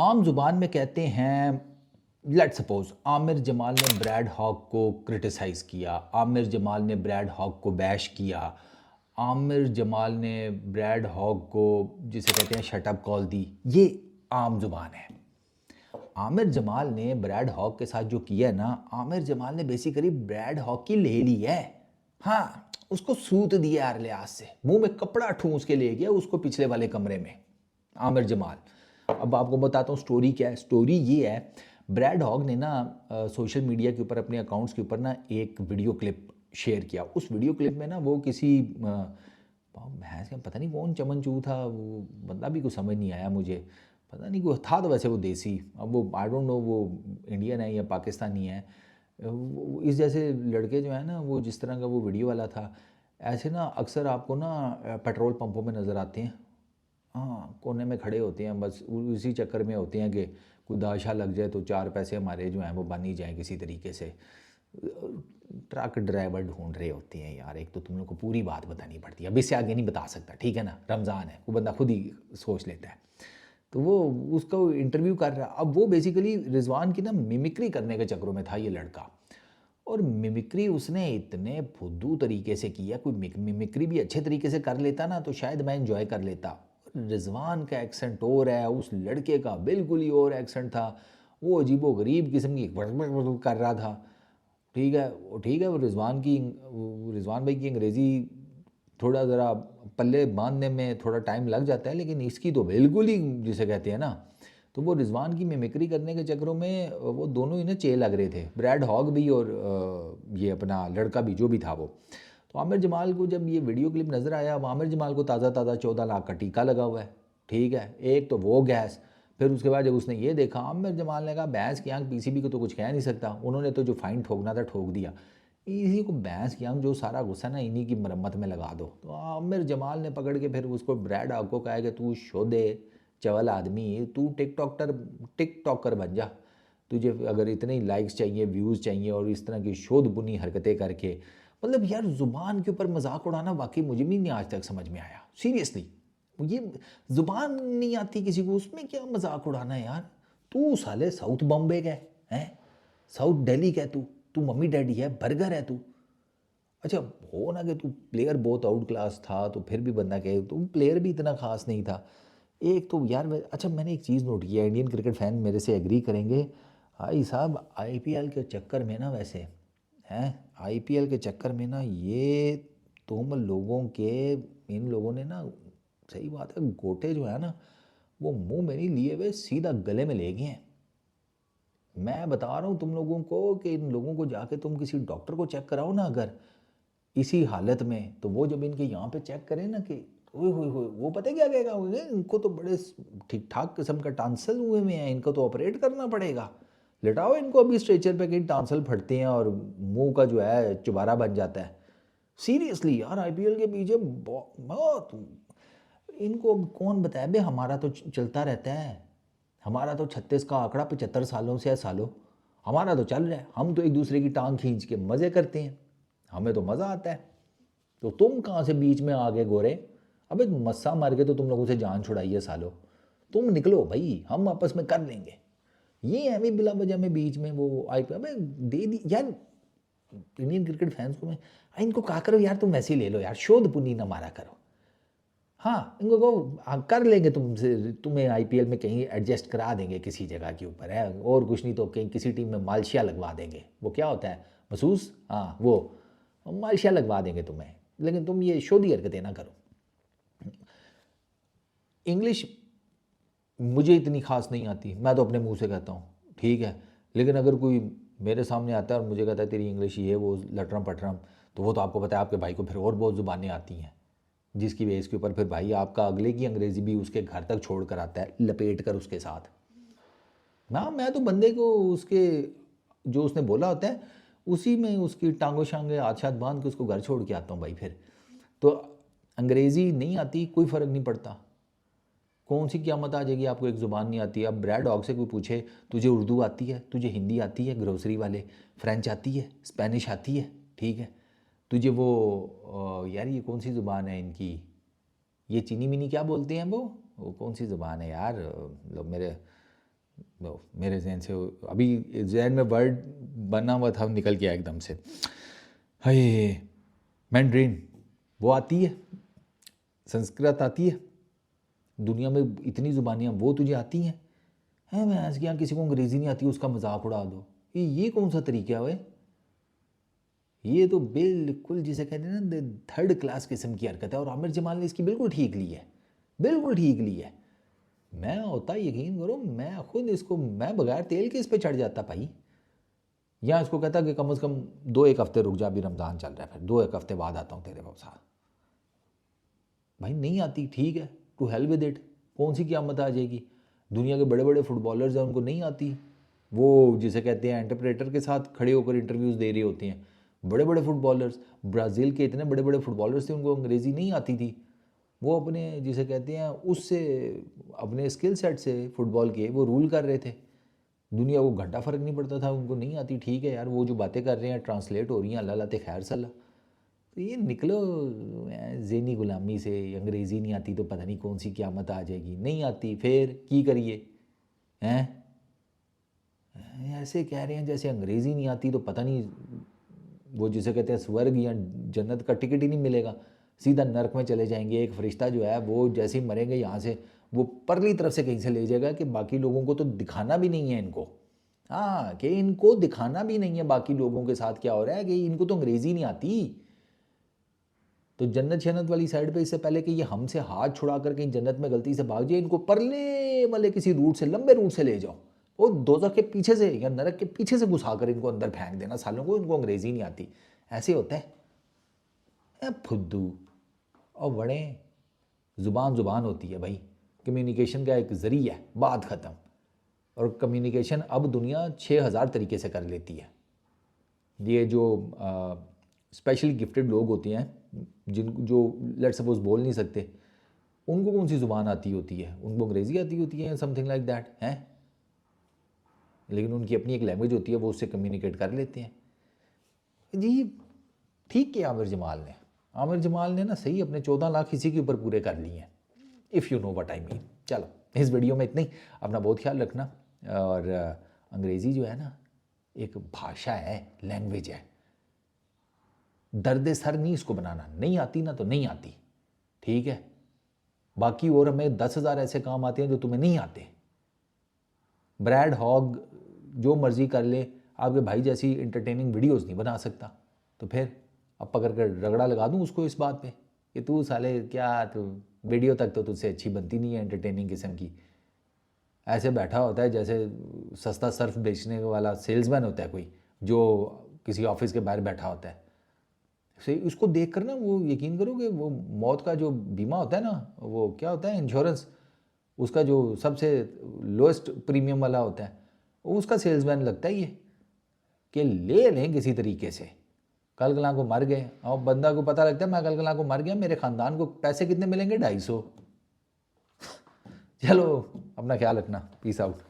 आम जुबान में कहते हैं, लेट्स सपोज आमिर जमाल ने ब्रैड हॉक को क्रिटिसाइज़ किया, आमिर जमाल ने ब्रैड हॉक को बैश किया, आमिर जमाल ने ब्रैड हॉक को जिसे कहते हैं शटअप कॉल दी। ये आम जुबान है। आमिर जमाल ने ब्रैड हॉक के साथ जो किया है ना, आमिर जमाल ने बेसिकली ब्रैड हॉक की ले ली है। हाँ, उसको सूत दिया यार लिहाज से, मुंह में कपड़ा ठूंस के ले गया उसको पिछले वाले कमरे में आमिर जमाल। अब आपको बताता हूँ स्टोरी क्या है। स्टोरी ये है, ब्रैड हॉग ने ना सोशल मीडिया के ऊपर अपने अकाउंट्स के ऊपर ना एक वीडियो क्लिप शेयर किया। उस वीडियो क्लिप में ना वो किसी भैंस का पता नहीं कौन चमनचू था, वो बंदा भी कुछ समझ नहीं आया मुझे, पता नहीं कोई था तो वैसे वो देसी, अब वो आई डोंट नो वो इंडियन है या पाकिस्तानी है। इस जैसे लड़के जो है ना, वो जिस तरह का वो वीडियो वाला था, ऐसे ना अक्सर आपको ना पेट्रोल पंपों में नज़र आते हैं। हाँ, कोने में खड़े होते हैं, बस उसी चक्कर में होते हैं कि कोई दाशा लग जाए तो चार पैसे हमारे जो हैं वो बन ही जाएँ किसी तरीके से। ट्रक ड्राइवर ढूंढ रहे होते हैं यार। एक तो तुम लोग को पूरी बात बतानी पड़ती है, अब इससे आगे नहीं बता सकता, ठीक है ना, रमज़ान है, वो बंदा खुद ही सोच लेता है। तो वो उसका इंटरव्यू कर रहा है। अब वो बेसिकली रिजवान की ना मिमिक्री करने के चक्करों में था ये लड़का, और मिमिक्री उसने इतने फुद्दू तरीके से किया। कोई मिमिक्री भी अच्छे तरीके से कर लेता ना तो शायद मैं इंजॉय कर लेता। रिजवान का एक्सेंट और है, उस लड़के का बिल्कुल ही और एक्सेंट था। वो अजीबो गरीब किस्म की कर रहा था। ठीक है, वो ठीक है, वो रिजवान भाई की अंग्रेज़ी थोड़ा ज़रा पल्ले बांधने में थोड़ा टाइम लग जाता है, लेकिन इसकी तो बिल्कुल ही जिसे कहते हैं ना। तो वो रिजवान की मिमिक्री करने के चक्करों में वो दोनों ही ना चे लग रहे थे, ब्रैड हॉग भी और ये अपना लड़का भी जो भी था वो। तो आमिर जमाल को जब ये वीडियो क्लिप नज़र आया, अब आमिर जमाल को ताज़ा ताज़ा 14 लाख का टीका लगा हुआ है। ठीक है, एक तो वो गैस, फिर उसके बाद जब उसने ये देखा, आमिर जमाल ने कहा भैंस की आंख, पीसीबी को तो कुछ कह नहीं सकता, उन्होंने तो जो फाइन ठोकना था ठोक दिया, इसी को भैंस की आंख, जो सारा गुस्सा ना इन्हीं की मरम्मत में लगा दो। तो आमिर जमाल ने पकड़ के फिर उसको ब्रैड हॉग को कहा कि तू शोधे चवल आदमी, तू टिकटॉकर बन जा। तुझे अगर इतने ही लाइक्स चाहिए, व्यूज़ चाहिए, और इस तरह की शोध बुनी हरकतें करके, मतलब यार ज़ुबान के ऊपर मजाक उड़ाना वाकई मुझे भी नहीं आज तक समझ में आया सीरियसली। ये ज़ुबान नहीं आती किसी को, उसमें क्या मजाक उड़ाना है यार। तू साले साउथ बॉम्बे का है, साउथ दिल्ली का है, तू मम्मी डैडी है, बर्गर है तू। अच्छा, हो ना कि तू प्लेयर बहुत आउट क्लास था तो फिर भी बंदा कहे तुम प्लेयर भी इतना खास नहीं था। एक तो यार अच्छा, मैंने एक चीज़ नोट किया, इंडियन क्रिकेट फैन मेरे से एग्री करेंगे भाई साहब, आईपीएल के चक्कर में ना, वैसे हैं, आईपीएल के चक्कर में ना, ये तुम लोगों के, इन लोगों ने ना, सही बात है, गोटे जो है ना वो मुंह में नहीं लिए हुए, सीधा गले में ले गए हैं। मैं बता रहा हूँ तुम लोगों को कि इन लोगों को जाके तुम किसी डॉक्टर को चेक कराओ ना अगर इसी हालत में, तो वो जब इनके यहाँ पे चेक करें ना कि ओए होए होए, वो पता है क्या कहेगा, "ओए, इनको तो बड़े ठीक ठाक किस्म का टांसल हुए में है, इनको तो ऑपरेट करना पड़ेगा, लिटाओ इनको अभी स्ट्रेचर पे, कहीं टांसल फटते हैं और मुंह का जो है चुबारा बन जाता है।" सीरियसली यार, आईपीएल के पीछे बहुत, इनको अब कौन बताया बे, हमारा तो चलता रहता है। हमारा तो 36 का आंकड़ा 75 सालों से है सालों, हमारा तो चल रहा है, हम तो एक दूसरे की टांग खींच के मज़े करते हैं, हमें तो मज़ा आता है। तो तुम कहाँ से बीच में आ गए गोरे? अबे मस्सा मार के तो तुम लोगों से जान छुड़ाई है सालो, तुम निकलो भाई, हम आपस में कर लेंगे। ये है भी बिला वजह में बीच में वो आई पे, अबे दे दी यार। इंडियन क्रिकेट फैंस को मैं, इनको कहा करो यार, तुम वैसे ही ले लो यार, शोध पुनी ना मारा करो। हाँ, इनको कहो हाँ, कर लेंगे तुमसे, तुम्हें आईपीएल में कहीं एडजस्ट करा देंगे किसी जगह के ऊपर है, और कुछ नहीं तो कहीं किसी टीम में मालशिया लगवा देंगे, वो क्या होता है महसूस, हाँ वो मालशिया लगवा देंगे तुम्हें, लेकिन तुम ये शोधी हरकतें ना करो। इंग्लिश मुझे इतनी खास नहीं आती, मैं तो अपने मुंह से कहता हूँ, ठीक है, लेकिन अगर कोई मेरे सामने आता है और मुझे कहता है तेरी इंग्लिश ये वो लटरम पटरम, तो वो तो आपको पता है, आपके भाई को फिर और बहुत ज़ुबानें आती हैं, जिसकी बेस के ऊपर फिर भाई आपका अगले की अंग्रेज़ी भी उसके घर तक छोड़ कर आता है, लपेट कर उसके साथ। ना मैं तो बंदे को उसके जो उसने बोला होता है उसी में उसकी टांगों शांगे हाथ शाथ बांध के उसको घर छोड़ के आता हूँ भाई। फिर तो अंग्रेज़ी नहीं आती कोई फ़र्क नहीं पड़ता, कौन सी क़यामत आ जाएगी आपको एक ज़ुबान नहीं आती। अब ब्रैड हॉग से कोई पूछे तुझे उर्दू आती है, तुझे हिंदी आती है, ग्रोसरी वाले, फ्रेंच आती है, स्पेनिश आती है, ठीक है, तुझे वो यार ये कौन सी ज़ुबान है इनकी, ये चीनी मिनी क्या बोलते हैं वो कौन सी ज़ुबान है यार, लो मेरे मेरे जहन से अभी जहन में वर्ड बना हुआ था, निकल गया एकदम से। हाय, मैंड्रीन वो आती है, संस्कृत आती है, दुनिया में इतनी ज़ुबानियाँ वो तुझे आती हैं? है मैं आज यहाँ किसी को अंग्रेज़ी नहीं आती उसका मजाक उड़ा दो, ये कौन सा तरीका है? ये तो बिल्कुल जिसे कहते हैं ना थर्ड क्लास किस्म की हरकत है। और आमिर जमाल ने इसकी बिल्कुल ठीक ली है, बिल्कुल ठीक ली है। मैं होता यकीन करो, मैं खुद इसको, मैं बगैर तेल के इस पे चढ़ जाता भाई। या इसको कहता कि कम से कम 2-1 हफ्ते रुक जा, अभी रमज़ान चल रहा है, फिर 2-1 हफ्ते बाद आता हूँ तेरे पास। भाई नहीं आती, ठीक है, टू हेल विद इट, कौन सी क़यामत आ जाएगी? दुनिया के बड़े बड़े फुटबॉलर्स हैं, उनको नहीं आती, वो जिसे कहते हैं इंटरप्रेटर के साथ खड़े होकर इंटरव्यूज़ दे रही होती हैं। बड़े बड़े फुटबॉलर्स, ब्राज़ील के इतने बड़े बड़े फुटबॉलर्स थे, उनको अंग्रेज़ी नहीं आती थी। वो अपने जिसे कहते हैं उससे, अपने स्किल सेट से फुटबॉल के वो रूल कर रहे थे दुनिया को, घंटा फ़र्क नहीं पड़ता था। उनको नहीं आती, ठीक है यार, वो जो बातें कर रहे हैं ट्रांसलेट हो रही हैं, अल्लाह लाते खैर सल्ला। तो ये निकलो ज़हनी ग़ुलामी से, अंग्रेज़ी नहीं आती तो पता नहीं कौन सी क़यामत आ जाएगी। नहीं आती फिर की करिए हैं? ऐसे कह रहे हैं जैसे अंग्रेज़ी नहीं आती तो पता नहीं, वो जिसे कहते हैं स्वर्ग या जन्नत का टिकट ही नहीं मिलेगा, सीधा नरक में चले जाएंगे। एक फ़रिश्ता जो है वो जैसे ही मरेंगे यहाँ से, वो परली तरफ से कहीं से ले जाएगा कि बाकी लोगों को तो दिखाना भी नहीं है इनको। हाँ, कि इनको दिखाना भी नहीं है बाकी लोगों के साथ क्या हो रहा है, कि इनको तो अंग्रेज़ी नहीं आती। तो जन्नत शन्नत वाली साइड पे, इससे पहले कि ये हमसे हाथ छुड़ा कर कहीं जन्नत में गलती से भाग जाए, इनको परले वाले किसी रूट से, लंबे रूट से ले जाओ, वो दोज़ख के पीछे से या नरक के पीछे से घुसा कर इनको अंदर फेंक देना सालों को, इनको अंग्रेज़ी नहीं आती। ऐसे होता है फुद्दू। और बड़े ज़ुबान ज़ुबान होती है भाई, कम्युनिकेशन का एक ज़रिया है, बात ख़त्म। और कम्युनिकेशन अब दुनिया 6000 तरीके से कर लेती है। ये जो स्पेशली गिफ्टेड लोग होते हैं, जो लेट्स सपोज बोल नहीं सकते, उनको कौन सी ज़ुबान आती होती है? उनको अंग्रेज़ी आती होती है, समथिंग लाइक दैट है, लेकिन उनकी अपनी एक लैंग्वेज होती है, वो उससे कम्युनिकेट कर लेते हैं जी। ठीक है, आमिर जमाल ने ना सही अपने 14 लाख इसी के ऊपर पूरे कर लिए हैं, if you know what I mean. चलो, इस वीडियो में इतना ही, अपना बहुत ख्याल रखना। और अंग्रेज़ी जो है ना, एक भाषा है, लैंग्वेज है, दर्द सर नहीं इसको बनाना। नहीं आती ना तो नहीं आती, ठीक है। बाकी और हमें 10,000 ऐसे काम आते हैं जो तुम्हें नहीं आते। ब्रैड हॉग जो मर्ज़ी कर ले, आपके भाई जैसी इंटरटेनिंग वीडियोस नहीं बना सकता। तो फिर अब पकड़ कर रगड़ा लगा दूँ उसको इस बात पे कि तू साले क्या, तू वीडियो तक तो तुझसे अच्छी बनती नहीं है एंटरटेनिंग किस्म की। ऐसे बैठा होता है जैसे सस्ता सर्फ बेचने वाला सेल्समैन होता है कोई, जो किसी ऑफिस के बाहर बैठा होता है। से उसको देख कर ना, वो यकीन करोगे, वो मौत का जो बीमा होता है ना, वो क्या होता है, इंश्योरेंस, उसका जो सबसे लोएस्ट प्रीमियम वाला होता है, उसका सेल्समैन लगता है ये, कि ले लें किसी तरीके से। कल कला को मर गए और बंदा को पता लगता है मैं कल कला को मर गया, मेरे ख़ानदान को पैसे कितने मिलेंगे? 250। चलो, अपना ख्याल रखना, पीस आउट।